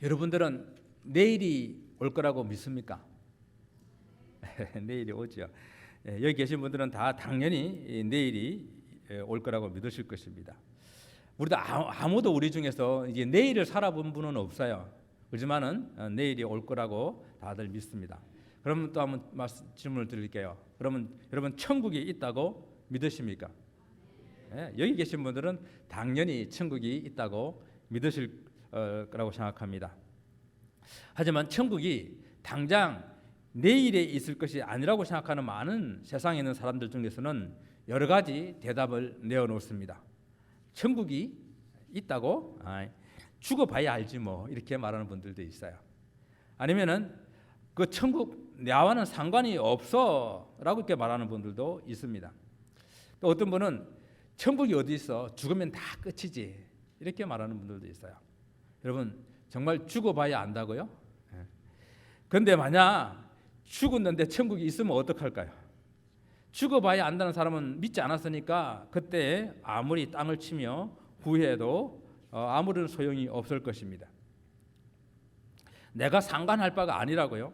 여러분들은 내일이 올 거라고 믿습니까? 내일이 오죠. 여기 계신 분들은 다 당연히 내일이 올 거라고 믿으실 것입니다. 우리도 아무도 우리 중에서 이제 내일을 살아본 분은 없어요. 그렇지만은 내일이 올 거라고 다들 믿습니다. 그러면 또 한번 질문을 드릴게요. 그러면 여러분 천국이 있다고 믿으십니까? 여기 계신 분들은 당연히 천국이 있다고 믿으실 거라고 생각합니다. 하지만 천국이 당장 내일에 있을 것이 아니라고 생각하는 많은 세상에 있는 사람들 중에서는 여러 가지 대답을 내어놓습니다. 천국이 있다고? 죽어봐야 알지 뭐, 이렇게 말하는 분들도 있어요. 아니면은 그 천국 나와는 상관이 없어라고 이렇게 말하는 분들도 있습니다. 또 어떤 분은 천국이 어디 있어? 죽으면 다 끝이지, 이렇게 말하는 분들도 있어요. 여러분 정말 죽어봐야 안다고요? 그런데 만약 죽었는데 천국이 있으면 어떡할까요? 죽어봐야 안다는 사람은 믿지 않았으니까 그때 아무리 땅을 치며 구해도 아무런 소용이 없을 것입니다. 내가 상관할 바가 아니라고요.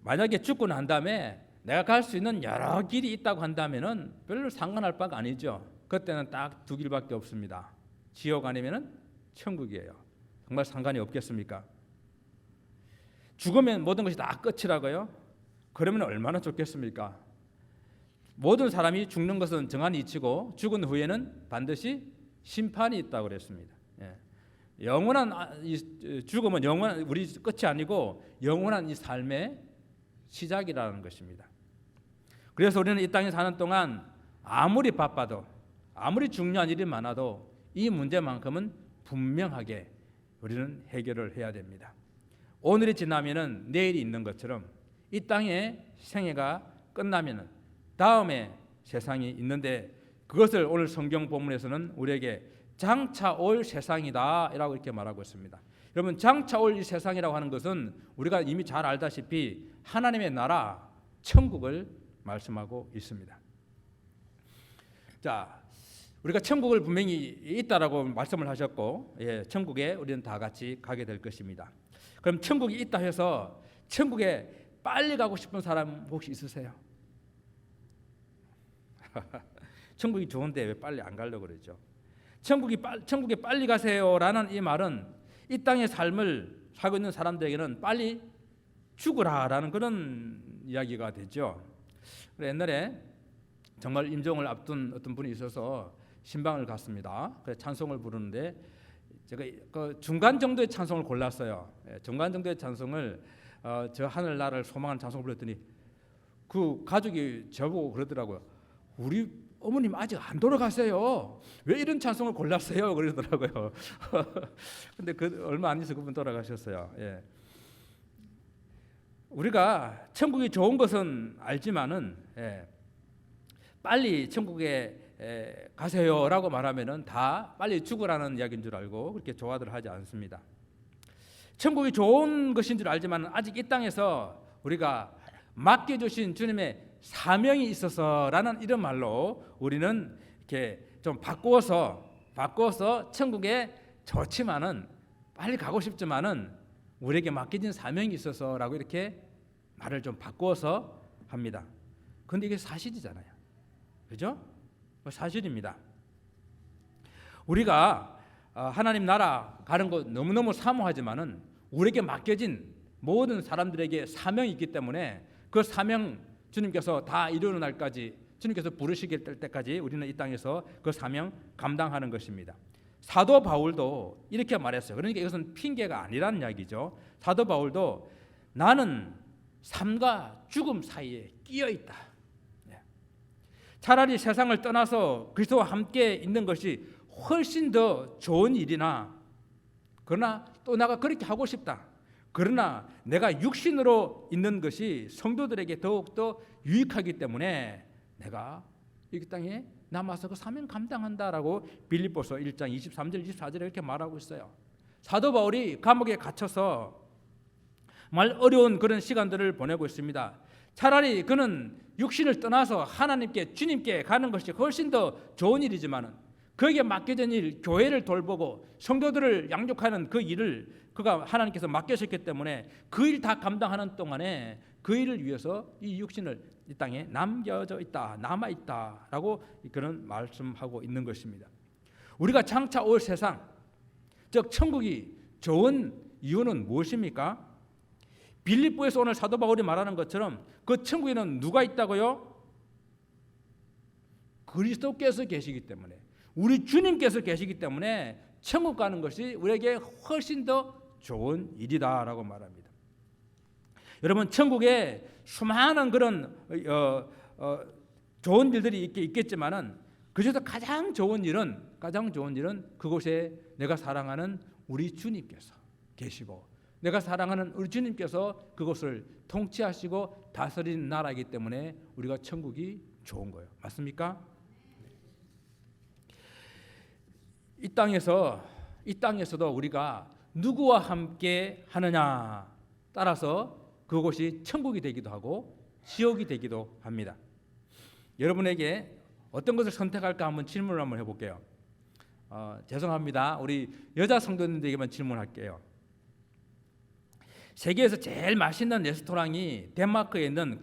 만약에 죽고 난 다음에 내가 갈 수 있는 여러 길이 있다고 한다면은 별로 상관할 바가 아니죠. 그때는 딱 두 길밖에 없습니다. 지옥 아니면은 천국이에요. 정말 상관이 없겠습니까? 죽으면 모든 것이 다 끝이라고요? 그러면 얼마나 좋겠습니까? 모든 사람이 죽는 것은 정한 이치고 죽은 후에는 반드시 심판이 있다고 그랬습니다. 영원한 죽음은 영원한 우리 끝이 아니고 영원한 이 삶의 시작이라는 것입니다. 그래서 우리는 이 땅에 사는 동안 아무리 바빠도 아무리 중요한 일이 많아도 이 문제만큼은 분명하게 우리는 해결을 해야 됩니다. 오늘이 지나면은 내일이 있는 것처럼 이 땅의 생애가 끝나면은 다음에 세상이 있는데 그것을 오늘 성경 본문에서는 우리에게 장차 올 세상이다라고 이렇게 말하고 있습니다. 여러분 장차 올 이 세상이라고 하는 것은 우리가 이미 잘 알다시피 하나님의 나라 천국을 말씀하고 있습니다. 자, 우리가 천국을 분명히 있다라고 말씀을 하셨고, 천국에 우리는 다 같이 가게 될 것입니다. 그럼 천국이 있다 해서 천국에 빨리 가고 싶은 사람 혹시 있으세요? 천국이 좋은데 왜 빨리 안 가려고 그러죠? 천국에 빨리 가세요라는 이 말은 이 땅의 삶을 살고 있는 사람들에게는 빨리 죽으라라는 그런 이야기가 되죠. 옛날에 정말 임종을 앞둔 어떤 분이 있어서 신방을 갔습니다. 그래서 찬송을 부르는데 제가 그 중간 정도의 찬송을 골랐어요. 중간 정도의 찬송을 저 하늘나라를 소망하는 찬송을 불렀더니 그 가족이 저보고 그러더라고요. 우리 어머님 아직 안 돌아가세요. 왜 이런 찬송을 골랐어요? 그러더라고요. 근데 얼마 안 있어 그분 돌아가셨어요. 우리가 천국이 좋은 것은 알지만은 빨리 천국에 가세요라고 말하면은 다 빨리 죽으라는 이야기인 줄 알고 그렇게 좋아들 하지 않습니다. 천국이 좋은 것인 줄 알지만 아직 이 땅에서 우리가 맡겨주신 주님의 사명이 있어서라는 이런 말로 우리는 이렇게 좀 바꾸어서 천국에 좋지만은 빨리 가고 싶지만은 우리에게 맡겨진 사명이 있어서라고 이렇게 말을 좀 바꾸어서 합니다. 그런데 이게 사실이잖아요. 그죠? 사실입니다. 우리가 하나님 나라 가는 거 너무너무 사모하지만은 우리에게 맡겨진 모든 사람들에게 사명이 있기 때문에 그 사명 주님께서 다 이루는 날까지 주님께서 부르시게 될 때까지 우리는 이 땅에서 그 사명 감당하는 것입니다. 사도 바울도 이렇게 말했어요. 그러니까 이것은 핑계가 아니라는 이야기죠. 사도 바울도 나는 삶과 죽음 사이에 끼어 있다. 차라리 세상을 떠나서 그리스도와 함께 있는 것이 훨씬 더 좋은 일이나 그러나 또 내가 그렇게 하고 싶다. 그러나 내가 육신으로 있는 것이 성도들에게 더욱더 유익하기 때문에 내가 이 땅에 남아서 그 사명 감당한다라고 빌립보서 1장 23절 24절에 이렇게 말하고 있어요. 사도 바울이 감옥에 갇혀서 정말 어려운 그런 시간들을 보내고 있습니다. 차라리 그는 육신을 떠나서 하나님께 주님께 가는 것이 훨씬 더 좋은 일이지만은 거기에 맡겨진 일, 교회를 돌보고 성도들을 양육하는 그 일을 그가 하나님께서 맡겨셨기 때문에 그 일 다 감당하는 동안에 그 일을 위해서 이 육신을 이 땅에 남겨져 있다, 남아 있다라고 그런 말씀하고 있는 것입니다. 우리가 장차 올 세상, 즉 천국이 좋은 이유는 무엇입니까? 빌립보에서 오늘 사도 바울이 말하는 것처럼 그 천국에는 누가 있다고요? 그리스도께서 계시기 때문에, 우리 주님께서 계시기 때문에 천국 가는 것이 우리에게 훨씬 더 좋은 일이다라고 말합니다. 여러분, 천국에 수많은 그런 좋은 일들이 있겠지만은 그중에서 가장 좋은 일은 그곳에 내가 사랑하는 우리 주님께서 계시고, 내가 사랑하는 우리 주님께서 그것을 통치하시고 다스리는 나라이기 때문에 우리가 천국이 좋은 거예요. 맞습니까? 이 땅에서도 우리가 누구와 함께 하느냐 따라서 그곳이 천국이 되기도 하고 지옥이 되기도 합니다. 여러분에게 어떤 것을 선택할까 한번 질문을 한번 해볼게요. 죄송합니다. 우리 여자 성도님들에게만 질문할게요. 세계에서 제일 맛있는 레스토랑이 덴마크에 있는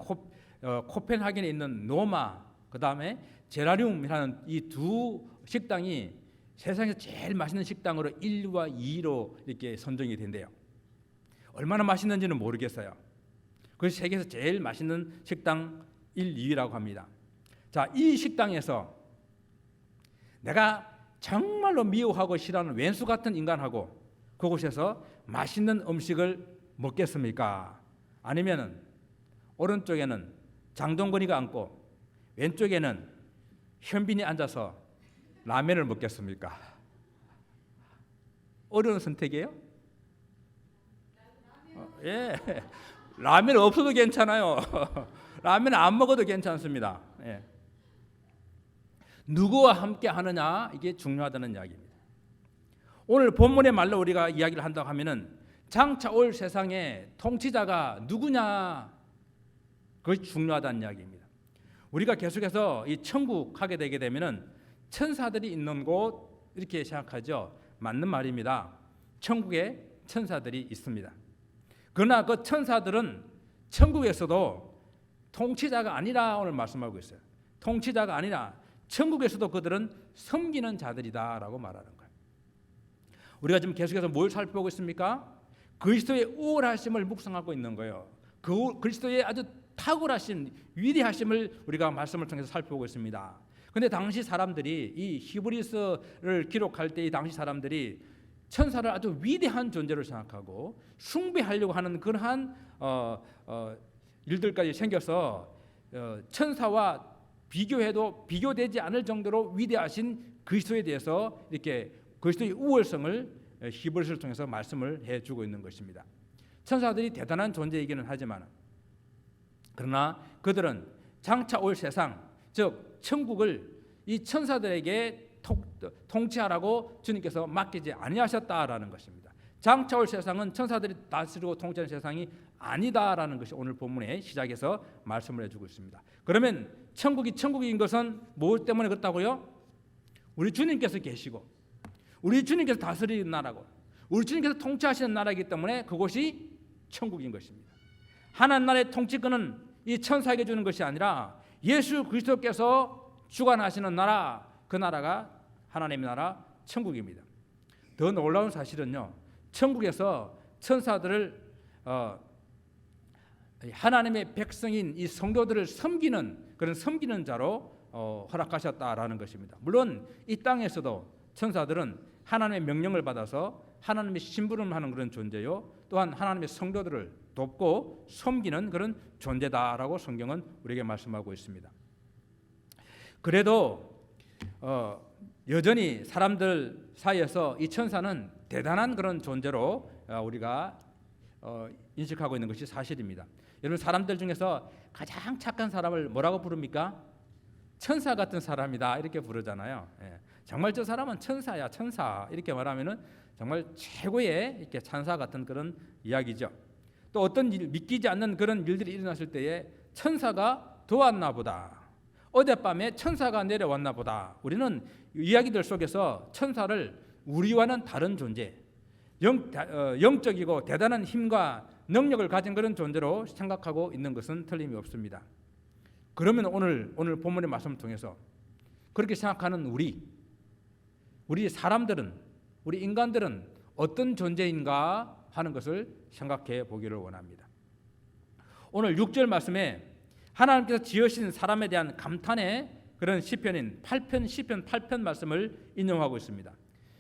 코펜하겐에 있는 노마, 그 다음에 제라늄이라는 이 두 식당이 세상에서 제일 맛있는 식당으로 1위와 2위로 이렇게 선정이 된대요. 얼마나 맛있는지는 모르겠어요. 그래서 세계에서 제일 맛있는 식당 1, 2위라고 합니다. 자, 이 식당에서 내가 정말로 미워하고 싫어하는 왼수 같은 인간하고 그곳에서 맛있는 음식을 먹겠습니까? 아니면은 오른쪽에는 장동건이가 앉고 왼쪽에는 현빈이 앉아서 라면을 먹겠습니까? 어려운 선택이에요? 예, 라면 없어도 괜찮아요. 라면 안 먹어도 괜찮습니다. 예. 누구와 함께 하느냐, 이게 중요하다는 이야기입니다. 오늘 본문의 말로 우리가 이야기를 한다고 하면은 장차 올 세상의 통치자가 누구냐, 그것이 중요하다는 이야기입니다. 우리가 계속해서 이 천국 하게 되게 되면은 천사들이 있는 곳 이렇게 생각하죠. 맞는 말입니다. 천국에 천사들이 있습니다. 그러나 그 천사들은 천국에서도 통치자가 아니라 오늘 말씀하고 있어요. 통치자가 아니라 천국에서도 그들은 섬기는 자들이다라고 말하는 거예요. 우리가 지금 계속해서 뭘 살펴보고 있습니까? 그리스도의 우월하심을 묵상하고 있는 거예요. 그 그리스도의 아주 탁월하심, 위대하심을 우리가 말씀을 통해서 살펴보고 있습니다. 근데 당시 사람들이 이 히브리서를 기록할 때 이 당시 사람들이 천사를 아주 위대한 존재로 생각하고 숭배하려고 하는 그러한 일들까지 생겨서 천사와 비교해도 비교되지 않을 정도로 위대하신 그리스도에 대해서 이렇게 그리스도의 우월성을 히브리서를 통해서 말씀을 해주고 있는 것입니다. 천사들이 대단한 존재이기는 하지만 그러나 그들은 장차 올 세상, 즉 천국을 이 천사들에게 통치하라고 주님께서 맡기지 아니하셨다라는 것입니다. 장차 올 세상은 천사들이 다스리고 통치하는 세상이 아니다라는 것이 오늘 본문의 시작에서 말씀을 해주고 있습니다. 그러면 천국이 천국인 것은 무엇 때문에 그렇다고요? 우리 주님께서 계시고 우리 주님께서 다스리는 나라고 우리 주님께서 통치하시는 나라이기 때문에 그곳이 천국인 것입니다. 하나님 나라의 통치권은 이 천사에게 주는 것이 아니라 예수 그리스도께서 주관하시는 나라, 그 나라가 하나님의 나라 천국입니다. 더 놀라운 사실은요, 천국에서 천사들을 하나님의 백성인 이 성도들을 섬기는 그런 섬기는 자로 허락하셨다라는 것입니다. 물론 이 땅에서도 천사들은 하나님의 명령을 받아서 하나님의 심부름하는 그런 존재요, 또한 하나님의 성도들을 돕고 섬기는 그런 존재다라고 성경은 우리에게 말씀하고 있습니다. 그래도 여전히 사람들 사이에서 이 천사는 대단한 그런 존재로 우리가 인식하고 있는 것이 사실입니다. 여러분, 사람들 중에서 가장 착한 사람을 뭐라고 부릅니까? 천사 같은 사람이다 이렇게 부르잖아요. 예. 정말 저 사람은 천사야, 천사 이렇게 말하면은 정말 최고의 이렇게 찬사 같은 그런 이야기죠. 또 어떤 일, 믿기지 않는 그런 일들이 일어났을 때에 천사가 도왔나 보다, 어젯밤에 천사가 내려왔나 보다. 우리는 이야기들 속에서 천사를 우리와는 다른 존재, 영적이고 대단한 힘과 능력을 가진 그런 존재로 생각하고 있는 것은 틀림이 없습니다. 그러면 오늘 본문의 말씀을 통해서 그렇게 생각하는 우리 사람들은, 우리 인간들은 어떤 존재인가 하는 것을 생각해 보기를 원합니다. 오늘 6절 말씀에 하나님께서 지으신 사람에 대한 감탄의 그런 시편인 8편 시편 8편 말씀을 인용하고 있습니다.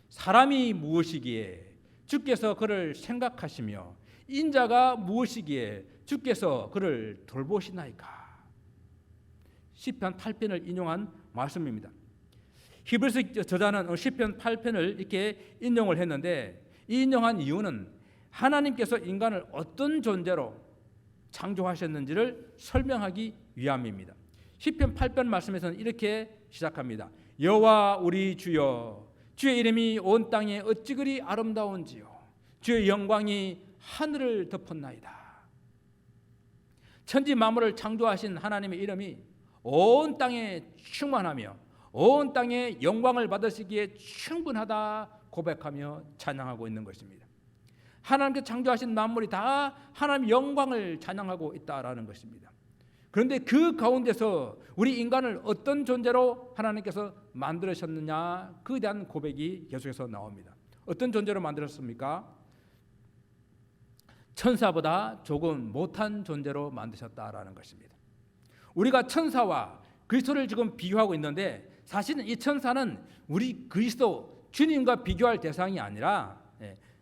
사람이 무엇이기에 주께서 그를 생각하시며 인자가 무엇이기에 주께서 그를 돌보시나이까. 시편 8편을 인용한 말씀입니다. 히브리서 저자는 시편 8편을 이렇게 인용을 했는데 이 인용한 이유는 하나님께서 인간을 어떤 존재로 창조하셨는지를 설명하기 위함입니다. 시편 8편 말씀에서는 이렇게 시작합니다. 여호와 우리 주여, 주의 이름이 온 땅에 어찌 그리 아름다운지요, 주의 영광이 하늘을 덮었나이다. 천지 만물을 창조하신 하나님의 이름이 온 땅에 충만하며 온 땅에 영광을 받으시기에 충분하다 고백하며 찬양하고 있는 것입니다. 하나님께서 창조하신 만물이 다 하나님의 영광을 찬양하고 있다라는 것입니다. 그런데 그 가운데서 우리 인간을 어떤 존재로 하나님께서 만들으셨느냐, 그에 대한 고백이 계속해서 나옵니다. 어떤 존재로 만들었습니까? 천사보다 조금 못한 존재로 만드셨다라는 것입니다. 우리가 천사와 그리스도를 지금 비교하고 있는데 사실은 이 천사는 우리 그리스도 주님과 비교할 대상이 아니라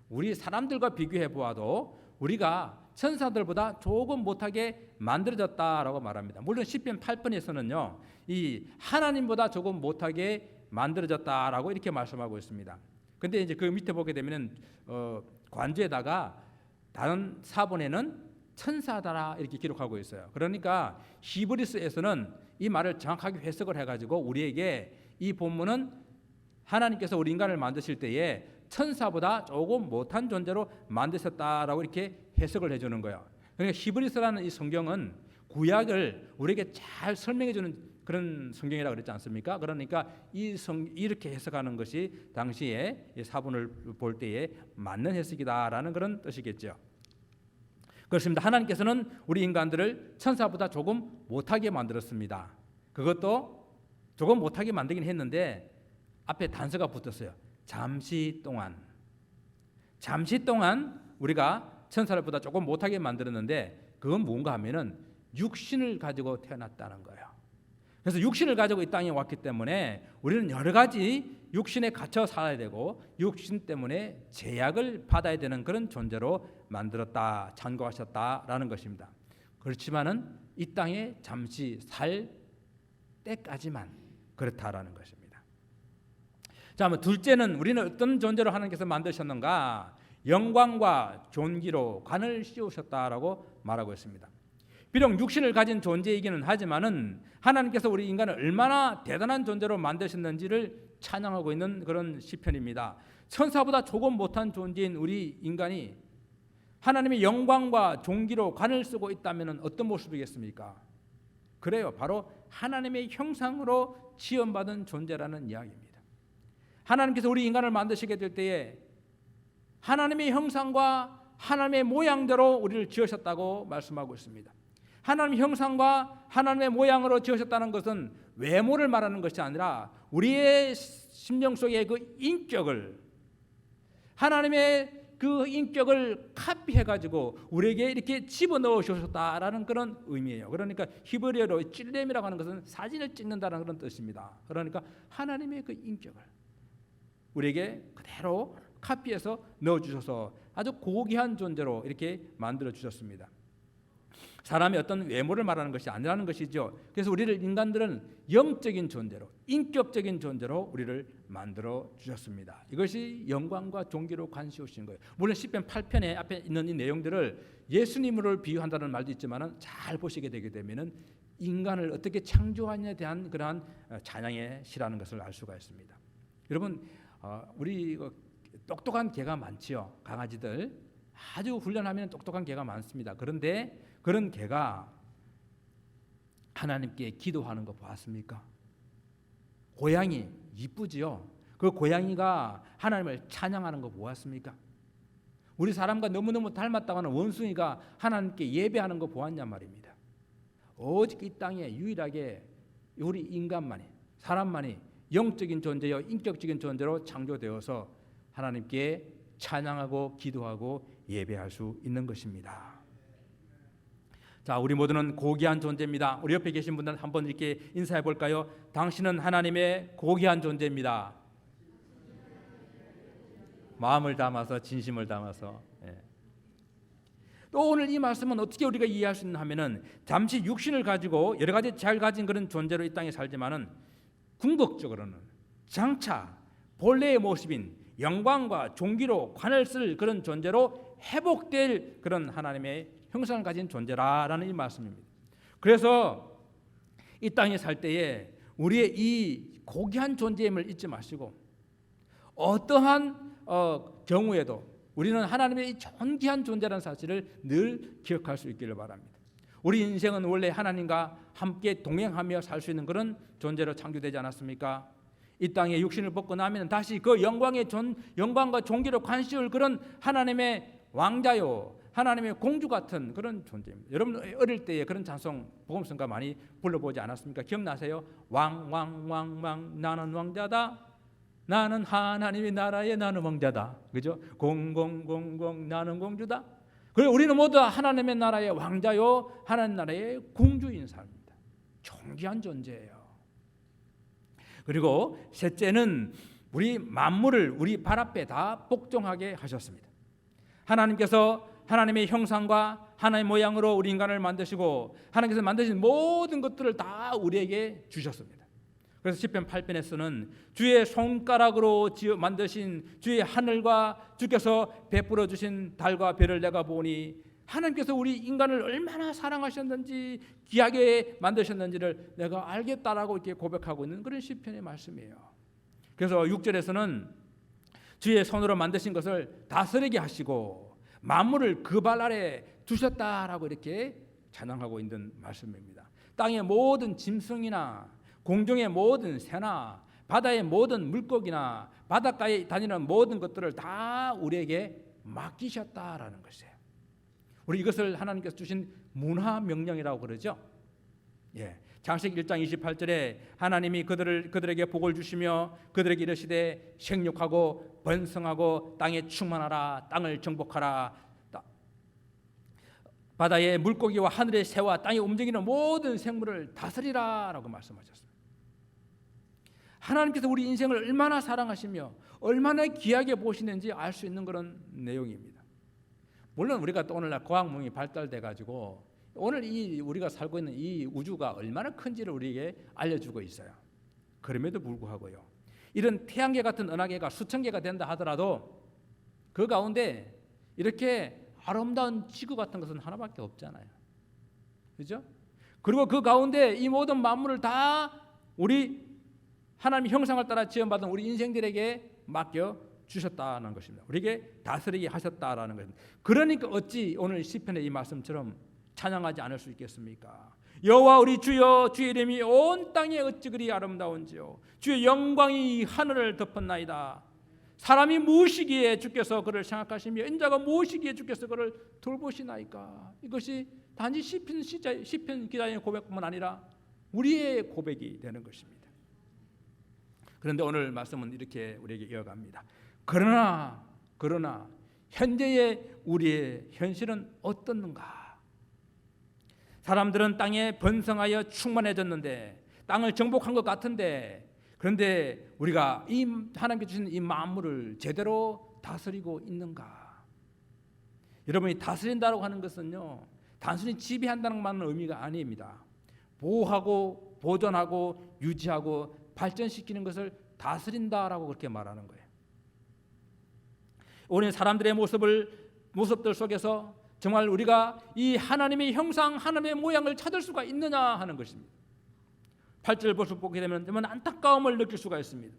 우리 사람들과 비교해 보아도 우리가 천사들보다 조금 못하게 만들어졌다라고 말합니다. 물론 시편 8편에서는요, 이 하나님보다 조금 못하게 만들어졌다라고 이렇게 말씀하고 있습니다. 근데 이제 그 밑에 보게 되면은 관주에다가 다른 사본에는 천사다라 이렇게 기록하고 있어요. 그러니까 히브리서에서는 이 말을 정확하게 해석을 해가지고 우리에게 이 본문은 하나님께서 우리 인간을 만드실 때에 천사보다 조금 못한 존재로 만드셨다라고 이렇게 해석을 해주는 거예요. 그러니까 히브리서라는 이 성경은 구약을 우리에게 잘 설명해주는 그런 성경이라고 그랬지 않습니까? 그러니까 이렇게 해석하는 것이 당시에 사본을 볼 때에 맞는 해석이다라는 그런 뜻이겠죠. 그렇습니다. 하나님께서는 우리 인간들을 천사보다 조금 못하게 만들었습니다. 그것도 조금 못하게 만들긴 했는데 앞에 단서가 붙었어요. 잠시 동안 우리가 천사들보다 조금 못하게 만들었는데 그건 뭔가 하면은 육신을 가지고 태어났다는 거예요. 그래서 육신을 가지고 이 땅에 왔기 때문에 우리는 여러 가지 육신에 갇혀 살아야 되고 육신 때문에 제약을 받아야 되는 그런 존재로 만들었다, 창조하셨다라는 것입니다. 그렇지만은 이 땅에 잠시 살 때까지만 그렇다라는 것입니다. 자, 둘째는 우리는 어떤 존재로 하나님께서 만드셨는가? 영광과 존귀로 관을 씌우셨다라고 말하고 있습니다. 비록 육신을 가진 존재이기는 하지만은 하나님께서 우리 인간을 얼마나 대단한 존재로 만드셨는지를 찬양하고 있는 그런 시편입니다. 천사보다 조금 못한 존재인 우리 인간이 하나님의 영광과 존귀로 관을 쓰고 있다면 어떤 모습이겠습니까? 그래요. 바로 하나님의 형상으로 지음받은 존재라는 이야기입니다. 하나님께서 우리 인간을 만드시게 될 때에 하나님의 형상과 하나님의 모양대로 우리를 지으셨다고 말씀하고 있습니다. 하나님의 형상과 하나님의 모양으로 지으셨다는 것은 외모를 말하는 것이 아니라 우리의 심령 속의 그 인격을, 하나님의 그 인격을 카피해가지고 우리에게 이렇게 집어넣어 주셨다라는 그런 의미예요. 그러니까 히브리어로 찔렘이라고 하는 것은 사진을 찍는다는 그런 뜻입니다. 그러니까 하나님의 그 인격을 우리에게 그대로 카피해서 넣어주셔서 아주 고귀한 존재로 이렇게 만들어 주셨습니다. 사람의 어떤 외모를 말하는 것이 아니라는 것이죠. 그래서 우리를 인간들은 영적인 존재로, 인격적인 존재로 우리를 만들어 주셨습니다. 이것이 영광과 존귀로 관시우신 거예요. 물론 시편 8편에 앞에 있는 이 내용들을 예수님을 비유한다는 말도 있지만 잘 보시게 되게 되면은 인간을 어떻게 창조하냐에 대한 그러한 찬양의 시라는 것을 알 수가 있습니다. 여러분, 우리 똑똑한 개가 많지요. 강아지들 아주 훈련하면 똑똑한 개가 많습니다. 그런데 그런 개가 하나님께 기도하는 거 보았습니까? 고양이 이쁘지요? 그 고양이가 하나님을 찬양하는 거 보았습니까? 우리 사람과 너무너무 닮았다고 하는 원숭이가 하나님께 예배하는 거 보았냔 말입니다. 오직 이 땅에 유일하게 우리 인간만이, 사람만이 영적인 존재요 인격적인 존재로 창조되어서 하나님께 찬양하고 기도하고 예배할 수 있는 것입니다. 자, 우리 모두는 고귀한 존재입니다. 우리 옆에 계신 분들 한번 이렇게 인사해 볼까요? 당신은 하나님의 고귀한 존재입니다. 마음을 담아서, 진심을 담아서. 또 오늘 이 말씀은 어떻게 우리가 이해할 수 있나 하면은, 잠시 육신을 가지고 여러 가지 잘 가진 그런 존재로 이 땅에 살지만은 궁극적으로는 장차 본래의 모습인 영광과 존귀로 관을 쓸 그런 존재로 회복될 그런 하나님의 형상을 가진 존재라는 이 말씀입니다. 그래서 이 땅에 살 때에 우리의 이 고귀한 존재임을 잊지 마시고, 어떠한 경우에도 우리는 하나님의 이 존귀한 존재라는 사실을 늘 기억할 수 있기를 바랍니다. 우리 인생은 원래 하나님과 함께 동행하며 살 수 있는 그런 존재로 창조되지 않았습니까? 이 땅에 육신을 벗고 나면 다시 그 영광과 존귀로 관시올 그런 하나님의 왕자요, 하나님의 공주 같은 그런 존재입니다. 여러분 어릴 때에 그런 찬송 복음성가 많이 불러보지 않았습니까? 기억나세요? 왕 나는 왕자다. 나는 하나님의 나라의 나는 왕자다. 그죠? 공공 나는 공주다. 그리고 우리는 모두 하나님의 나라의 왕자요, 하나님 나라의 공주인 사람입니다. 존귀한 존재예요. 그리고 셋째는 우리 만물을 우리 발 앞에 다 복종하게 하셨습니다. 하나님께서 하나님의 형상과 하나님의 모양으로 우리 인간을 만드시고 하나님께서 만드신 모든 것들을 다 우리에게 주셨습니다. 그래서 시편 8편에서는 주의 손가락으로 만드신 주의 하늘과 주께서 베풀어 주신 달과 별을 내가 보니, 하나님께서 우리 인간을 얼마나 사랑하셨는지 귀하게 만드셨는지를 내가 알겠다라고 이렇게 고백하고 있는 그런 시편의 말씀이에요. 그래서 6절에서는 주의 손으로 만드신 것을 다스리게 하시고 만물을 그 발 아래 두셨다라고 이렇게 찬양하고 있는 말씀입니다. 땅의 모든 짐승이나 공중의 모든 새나 바다의 모든 물고기나 바닷가에 다니는 모든 것들을 다 우리에게 맡기셨다라는 것이에요. 우리 이것을 하나님께서 주신 문화 명령이라고 그러죠. 창세기 1장 28절에 하나님이 그들에게 복을 주시며 그들에게 이르시되 생육하고 번성하고 땅에 충만하라, 땅을 정복하라, 바다의 물고기와 하늘의 새와 땅에 움직이는 모든 생물을 다스리라라고 말씀하셨습니다. 하나님께서 우리 인생을 얼마나 사랑하시며 얼마나 귀하게 보시는지 알 수 있는 그런 내용입니다. 물론 우리가 또 오늘날 과학문이 발달돼 가지고 오늘 우리가 살고 있는 이 우주가 얼마나 큰지를 우리에게 알려주고 있어요. 그럼에도 불구하고요, 이런 태양계 같은 은하계가 수천 개가 된다 하더라도 그 가운데 이렇게 아름다운 지구 같은 것은 하나밖에 없잖아요. 그렇죠? 그리고 그 가운데 이 모든 만물을 다 우리 하나님의 형상을 따라 지음받은 우리 인생들에게 맡겨 주셨다는 것입니다. 우리에게 다스리게 하셨다라는 것입니다. 그러니까 어찌 오늘 시편의 이 말씀처럼 찬양하지 않을 수 있겠습니까? 여호와 우리 주여, 주의 이름이 온 땅에 어찌 그리 아름다운지요, 주의 영광이 하늘을 덮었나이다. 사람이 무엇이기에 주께서 그를 생각하시며 인자가 무엇이기에 주께서 그를 돌보시나이까. 이것이 단지 시편 기자의 고백뿐만 아니라 우리의 고백이 되는 것입니다. 그런데 오늘 말씀은 이렇게 우리에게 이어갑니다. 그러나 현재의 우리의 현실은 어떻는가? 사람들은 땅에 번성하여 충만해졌는데, 땅을 정복한 것 같은데, 그런데 우리가 이 하나님께 주신 이 만물을 제대로 다스리고 있는가? 여러분이 다스린다고 하는 것은요, 단순히 지배한다는 것만은 의미가 아닙니다. 보호하고 보존하고 유지하고 발전시키는 것을 다스린다라고 그렇게 말하는 거예요. 오늘 사람들의 모습들 속에서 정말 우리가 이 하나님의 형상, 하나님의 모양을 찾을 수가 있느냐 하는 것입니다. 8절 벌써 보게 되면 정말 안타까움을 느낄 수가 있습니다.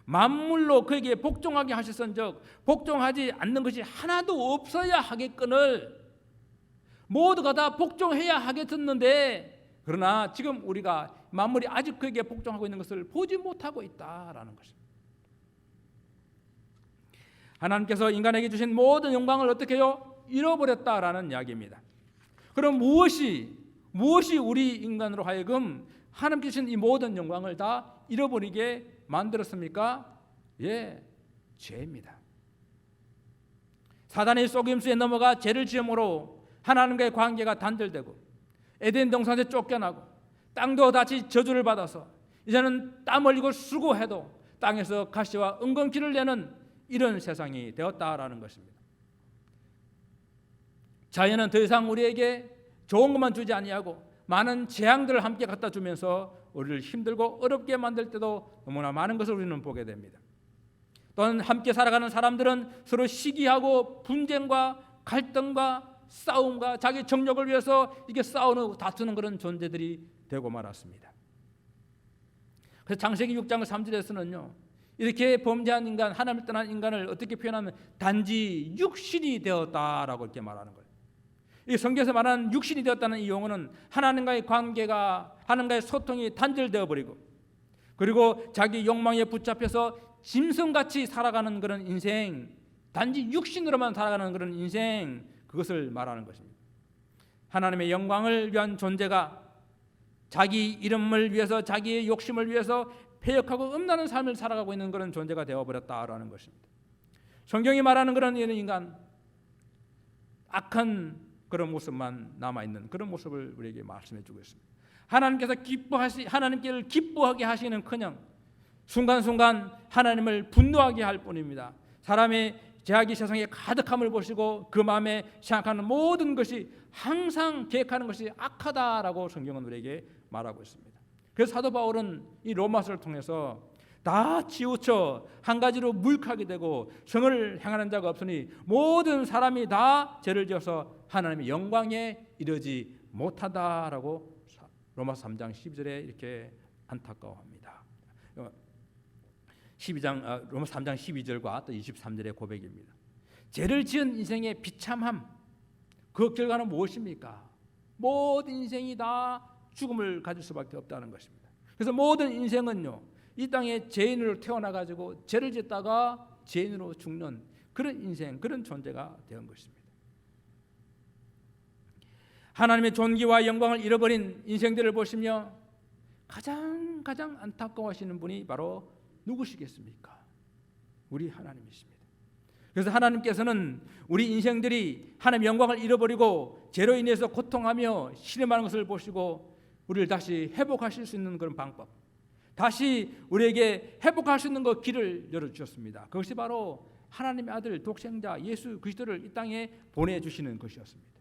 만물로 그에게 복종하게 하셨은즉 복종하지 않는 것이 하나도 없어야 하겠거늘 모두가 다 복종해야 하겠었는데 그러나 지금 우리가 만물이 아직 그에게 복종하고 있는 것을 보지 못하고 있다라는 것입니다. 하나님께서 인간에게 주신 모든 영광을 어떻게 해요? 잃어버렸다라는 이야기입니다. 그럼 무엇이 우리 인간으로 하여금 하나님께 주신 이 모든 영광을 다 잃어버리게 만들었습니까? 예, 죄입니다. 사단의 속임수에 넘어가 죄를 지음으로 하나님과의 관계가 단절되고 에덴 동산에 쫓겨나고 땅도 다시 저주를 받아서 이제는 땀 흘리고 수고해도 땅에서 가시와 은근키를 내는 이런 세상이 되었다라는 것입니다. 자연은 더 이상 우리에게 좋은 것만 주지 아니하고 많은 재앙들을 함께 갖다 주면서 우리를 힘들고 어렵게 만들 때도 너무나 많은 것을 우리는 보게 됩니다. 또한 함께 살아가는 사람들은 서로 시기하고 분쟁과 갈등과 싸움과 자기 정력을 위해서 이게 싸우는 다투는 그런 존재들이 되고 말았습니다. 그래서 창세기 6장 3절에서는요, 이렇게 범죄한 인간, 하나님을 떠난 인간을 어떻게 표현하면 단지 육신이 되었다라고 이렇게 말하는 거예요. 이 성경에서 말하는 육신이 되었다는 이 용어는 하나님과의 관계가, 하나님과의 소통이 단절되어 버리고, 그리고 자기 욕망에 붙잡혀서 짐승같이 살아가는 그런 인생, 단지 육신으로만 살아가는 그런 인생, 그것을 말하는 것입니다. 하나님의 영광을 위한 존재가 자기 이름을 위해서, 자기의 욕심을 위해서 패역하고 음란한 삶을 살아가고 있는 그런 존재가 되어버렸다라는 것입니다. 성경이 말하는 그런 인간, 악한 그런 모습만 남아있는 그런 모습을 우리에게 말씀해 주고 있습니다. 하나님께서 하나님께를 기뻐하게 하시는커녕 순간순간 하나님을 분노하게 할 뿐입니다. 사람의 죄악이 세상에 가득함을 보시고 그 마음에 생각하는 모든 것이 항상 계획하는 것이 악하다라고 성경은 우리에게 말하고 있습니다. 그래서 사도 바울은 이 로마서를 통해서 다 치우쳐 한 가지로 물하게 되고 성을 행하는 자가 없으니 모든 사람이 다 죄를 지어서 하나님의 영광에 이르지 못하다라고 로마서 3장 12절에 이렇게 안타까워합니다. 로마서 3장 12절과 또 23절의 고백입니다. 죄를 지은 인생의 비참함, 그 결과는 무엇입니까? 모든 인생이 다 죽음을 가질 수밖에 없다는 것입니다. 그래서 모든 인생은요, 이 땅에 죄인으로 태어나가지고 죄를 짓다가 죄인으로 죽는 그런 인생, 그런 존재가 된 것입니다. 하나님의 존귀와 영광을 잃어버린 인생들을 보시며 가장 안타까워하시는 분이 바로 누구시겠습니까? 우리 하나님이십니다. 그래서 하나님께서는 우리 인생들이 하나님의 영광을 잃어버리고 죄로 인해서 고통하며 신음하는 것을 보시고 우리를 다시 회복하실 수 있는 그런 방법, 다시 우리에게 회복할 수 있는 그 길을 열어주셨습니다. 그것이 바로 하나님의 아들 독생자 예수 그리스도를 이 땅에 보내주시는 것이었습니다.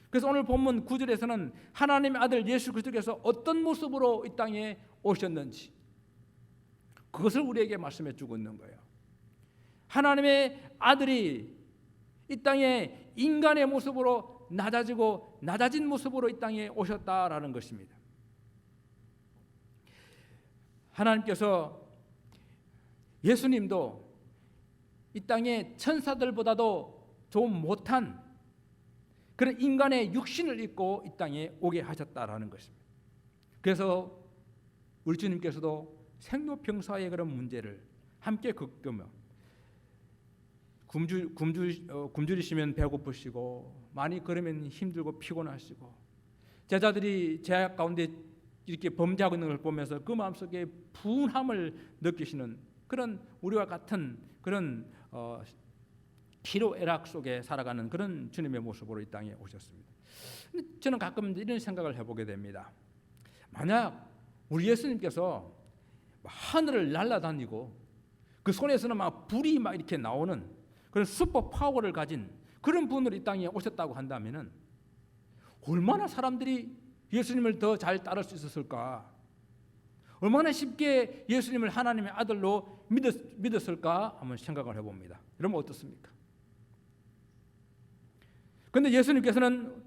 그래서 오늘 본문 9절에서는 하나님의 아들 예수 그리스도께서 어떤 모습으로 이 땅에 오셨는지 그것을 우리에게 말씀해 주고 있는 거예요. 하나님의 아들이 이 땅에 인간의 모습으로 낮아지고 낮아진 모습으로 이 땅에 오셨다라는 것입니다. 하나님께서 예수님도 이 땅에 천사들보다도 좀 못한 그런 인간의 육신을 입고 이 땅에 오게 하셨다라는 것입니다. 그래서 우리 주님께서도 생로병사의 그런 문제를 함께 겪으며 굶주리시면 배고프시고 많이 걸으면 힘들고 피곤하시고 제자들이 죄악 가운데 이렇게 범죄하고 있는 걸 보면서 그 마음속에 분함을 느끼시는 그런 우리와 같은 그런 희로애락 속에 살아가는 그런 주님의 모습으로 이 땅에 오셨습니다. 저는 가끔 이런 생각을 해보게 됩니다. 만약 우리 예수님께서 하늘을 날아다니고 그 손에서는 막 불이 막 이렇게 나오는 그런 슈퍼 파워를 가진 그런 분으로 이 땅에 오셨다고 한다면은 얼마나 사람들이 예수님을 더 잘 따를 수 있었을까? 얼마나 쉽게 예수님을 하나님의 아들로 믿었을까? 한번 생각을 해봅니다. 여러분 어떻습니까? 그런데 예수님께서는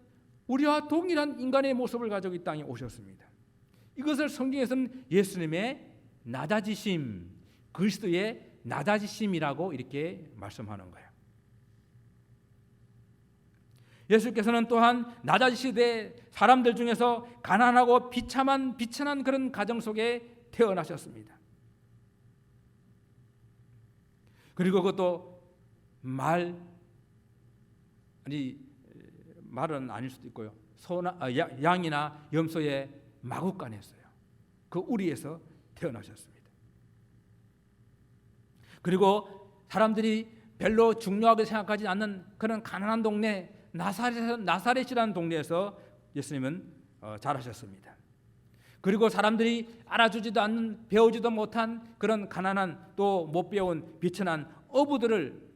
우리와 동일한 인간의 모습을 가지고 이 땅에 오셨습니다. 이것을 성경에서는 예수님의 낮아지심, 그리스도의 낮아지심이라고 이렇게 말씀하는 거예요. 예수께서는 또한 나자시대 사람들 중에서 가난하고 비천한 그런 가정 속에 태어나셨습니다. 그리고 그것도 말은 아닐 수도 있고요. 양이나 염소의 마구간이었어요. 그 우리에서 태어나셨습니다. 그리고 사람들이 별로 중요하게 생각하지 않는 그런 가난한 동네 나사렛이라는 동네에서 예수님은 자라셨습니다. 그리고 사람들이 알아주지도 않는, 배우지도 못한 그런 가난한, 또 못 배운 비천한 어부들을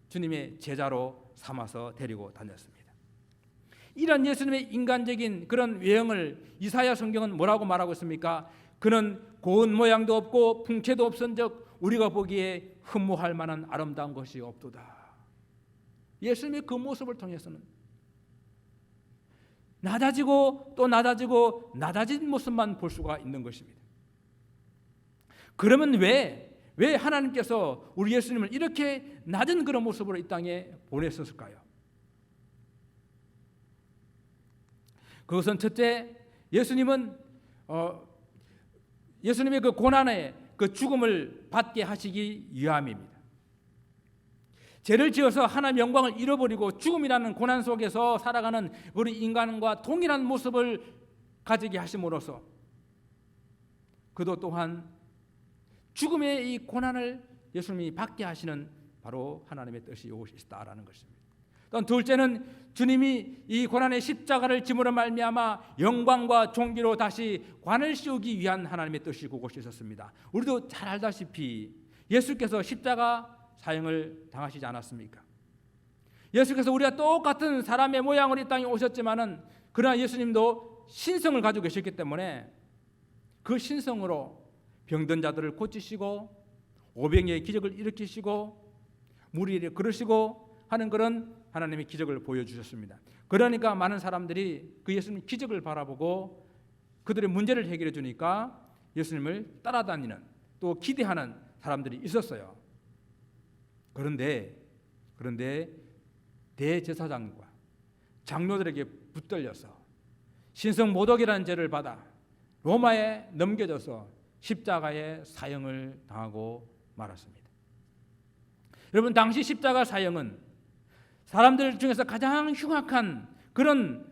주님의 제자로 삼아서 데리고 다녔습니다. 이런 예수님의 인간적인 그런 외형을 이사야 성경은 뭐라고 말하고 있습니까? 그는 고운 모양도 없고 풍채도 없은즉 우리가 보기에 흠모할 만한 아름다운 것이 없도다. 예수님의 그 모습을 통해서는 낮아지고 또 낮아지고 낮아진 모습만 볼 수가 있는 것입니다. 그러면 왜 하나님께서 우리 예수님을 이렇게 낮은 그런 모습으로 이 땅에 보내셨을까요? 그것은 첫째, 예수님의 그 고난의 그 죽음을 받게 하시기 위함입니다. 죄를 지어서 하나님 영광을 잃어버리고 죽음이라는 고난 속에서 살아가는 우리 인간과 동일한 모습을 가지게 하심으로써 그도 또한 죽음의 이 고난을 예수님이 받게 하시는 바로 하나님의 뜻이 있다라는 것입니다. 또 둘째는 주님이 이 고난의 십자가를 짐으로 말미암아 영광과 존귀로 다시 관을 씌우기 위한 하나님의 뜻이 그곳에 있었습니다. 우리도 잘 알다시피 예수께서 십자가 사형을 당하시지 않았습니까? 예수께서 우리가 똑같은 사람의 모양으로 이 땅에 오셨지만은 그러나 예수님도 신성을 가지고 계셨기 때문에 그 신성으로 병든 자들을 고치시고 오병이의 기적을 일으키시고 무리를 그러시고 하는 그런 하나님의 기적을 보여주셨습니다. 그러니까 많은 사람들이 그 예수님 기적을 바라보고 그들의 문제를 해결해 주니까 예수님을 따라다니는 또 기대하는 사람들이 있었어요. 그런데 대제사장과 장로들에게 붙들려서 신성모독이라는 죄를 받아 로마에 넘겨져서 십자가의 사형을 당하고 말았습니다. 여러분, 당시 십자가 사형은 사람들 중에서 가장 흉악한 그런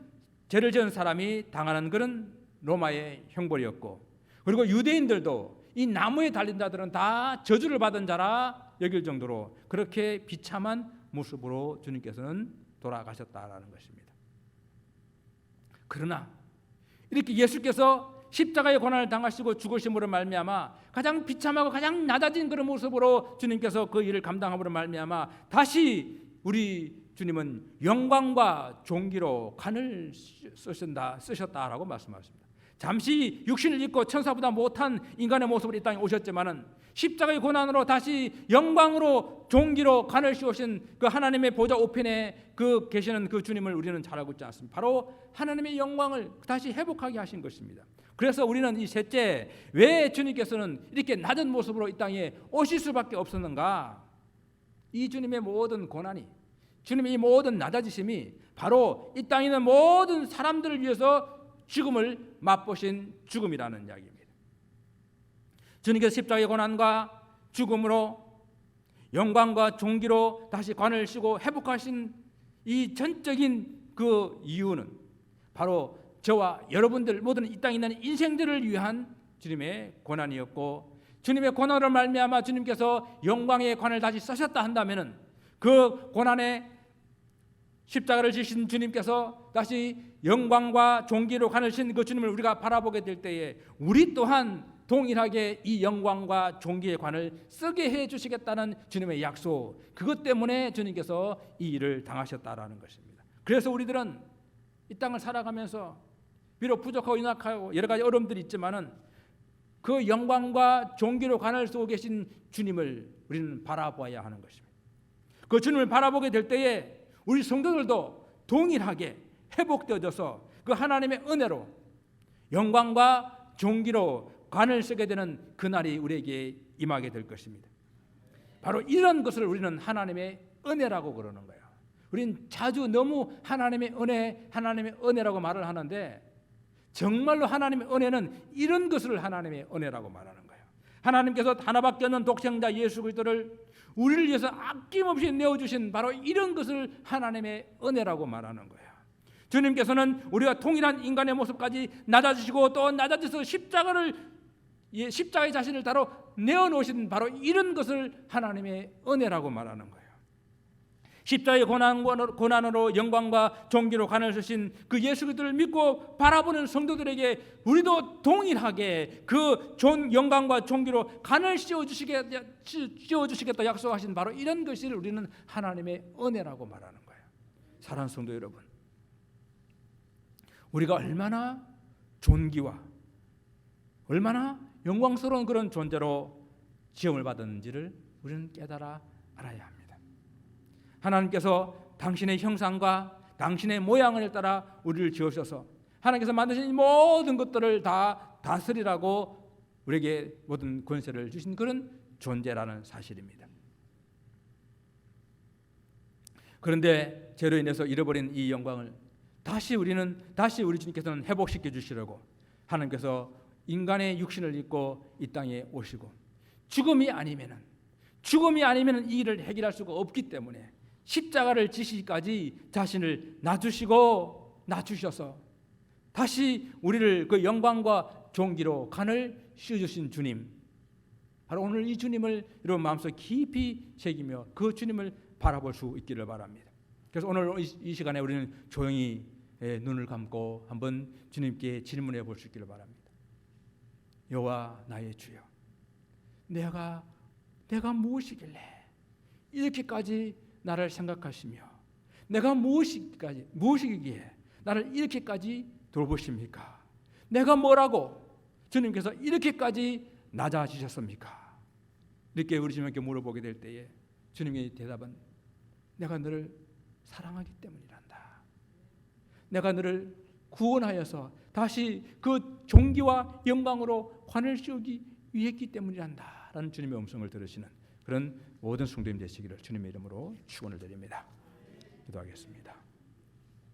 죄를 지은 사람이 당하는 그런 로마의 형벌이었고, 그리고 유대인들도 이 나무에 달린 자들은 다 저주를 받은 자라 여길 정도로 그렇게 비참한 모습으로 주님께서는 돌아가셨다라는 것입니다. 그러나 이렇게 예수께서 십자가의 고난을 당하시고 죽으심으로 말미암아 가장 비참하고 가장 낮아진 그런 모습으로 주님께서 그 일을 감당함으로 말미암아 다시 우리 주님은 영광과 존귀로 관을 쓰셨다라고 말씀하십니다. 잠시 육신을 입고 천사보다 못한 인간의 모습으로 이 땅에 오셨지만은 십자가의 고난으로 다시 영광으로 존귀로 관을 씌우신 그 하나님의 보좌 우편에 그 계시는 그 주님을 우리는 잘 알고 있지 않습니까? 바로 하나님의 영광을 다시 회복하게 하신 것입니다. 그래서 우리는 이 셋째, 왜 주님께서는 이렇게 낮은 모습으로 이 땅에 오실 수밖에 없었는가? 이 주님의 모든 고난이, 주님의 이 모든 낮아지심이 바로 이 땅에 있는 모든 사람들을 위해서 죽음을 맛보신 죽음이라는 이야기입니다. 주님께서 십자가의 고난과 죽음으로 영광과 존귀로 다시 관을 씌고 회복하신 이 전적인 그 이유는 바로 저와 여러분들 모든 이 땅에 있는 인생들을 위한 주님의 고난이었고, 주님의 고난을 말미암아 주님께서 영광의 관을 다시 쓰셨다 한다면은 그 고난의 십자가를 지신 주님께서 다시 영광과 존귀로 관을 신 그 주님을 우리가 바라보게 될 때에 우리 또한 동일하게 이 영광과 존귀의 관을 쓰게 해 주시겠다는 주님의 약속, 그것 때문에 주님께서 이 일을 당하셨다라는 것입니다. 그래서 우리들은 이 땅을 살아가면서 비록 부족하고 연약하고 여러 가지 어려움들이 있지만은 그 영광과 존귀로 관을 쓰고 계신 주님을 우리는 바라보아야 하는 것입니다. 그 주님을 바라보게 될 때에 우리 성도들도 동일하게 회복되어져서 그 하나님의 은혜로 영광과 존귀로 관을 쓰게 되는 그날이 우리에게 임하게 될 것입니다. 바로 이런 것을 우리는 하나님의 은혜라고 그러는 거예요. 우린 자주 너무 하나님의 은혜라고 말을 하는데 정말로 하나님의 은혜는 이런 것을 하나님의 은혜라고 말하는 거예요. 하나님께서 하나밖에 없는 독생자 예수 그리스도를 우리를 위해서 아낌없이 내어주신 바로 이런 것을 하나님의 은혜라고 말하는 거예요. 주님께서는 우리가 동일한 인간의 모습까지 낮아지시고 또 낮아져서 십자가의 자신을 따로 내어놓으신 바로 이런 것을 하나님의 은혜라고 말하는 거예요. 십자가의 고난으로 영광과 존귀로 간을 쓰신 그 예수 그리스도를 믿고 바라보는 성도들에게 우리도 동일하게 그 영광과 존귀로 간을 씌워주시겠다 약속하신 바로 이런 것을 우리는 하나님의 은혜라고 말하는 거예요. 사랑하는 성도 여러분, 우리가 얼마나 존귀와 얼마나 영광스러운 그런 존재로 지음을 받았는지를 우리는 깨달아 알아야 합니다. 하나님께서 당신의 형상과 당신의 모양을 따라 우리를 지으셔서 하나님께서 만드신 모든 것들을 다 다스리라고 우리에게 모든 권세를 주신 그런 존재라는 사실입니다. 그런데 죄로 인해서 잃어버린 이 영광을 다시 우리 주님께서는 회복시켜 주시려고 하나님께서 인간의 육신을 입고 이 땅에 오시고 죽음이 아니면은 이 일을 해결할 수가 없기 때문에 십자가를 지시기까지 자신을 낮추셔서 다시 우리를 그 영광과 존귀로 간을 씌워주신 주님, 바로 오늘 이 주님을 여러분 마음속 깊이 새기며 그 주님을 바라볼 수 있기를 바랍니다. 그래서 오늘 이 시간에 우리는 조용히 눈을 감고 한번 주님께 질문해 볼 수 있기를 바랍니다. 여호와 나의 주여, 내가 무엇이길래 이렇게까지 나를 생각하시며 내가 무엇이기에 나를 이렇게까지 돌보십니까? 내가 뭐라고 주님께서 이렇게까지 낮아지셨습니까? 이렇게 우리 주님께 물어보게 될 때에 주님의 대답은 내가 너를 사랑하기 때문이란다. 내가 너를 구원하여서 다시 그 존귀와 영광으로 관을 씌우기 위했기 때문이란다 라는 주님의 음성을 들으시는 그런 모든 성도님 되시기를 주님의 이름으로 축원을 드립니다. 기도하겠습니다.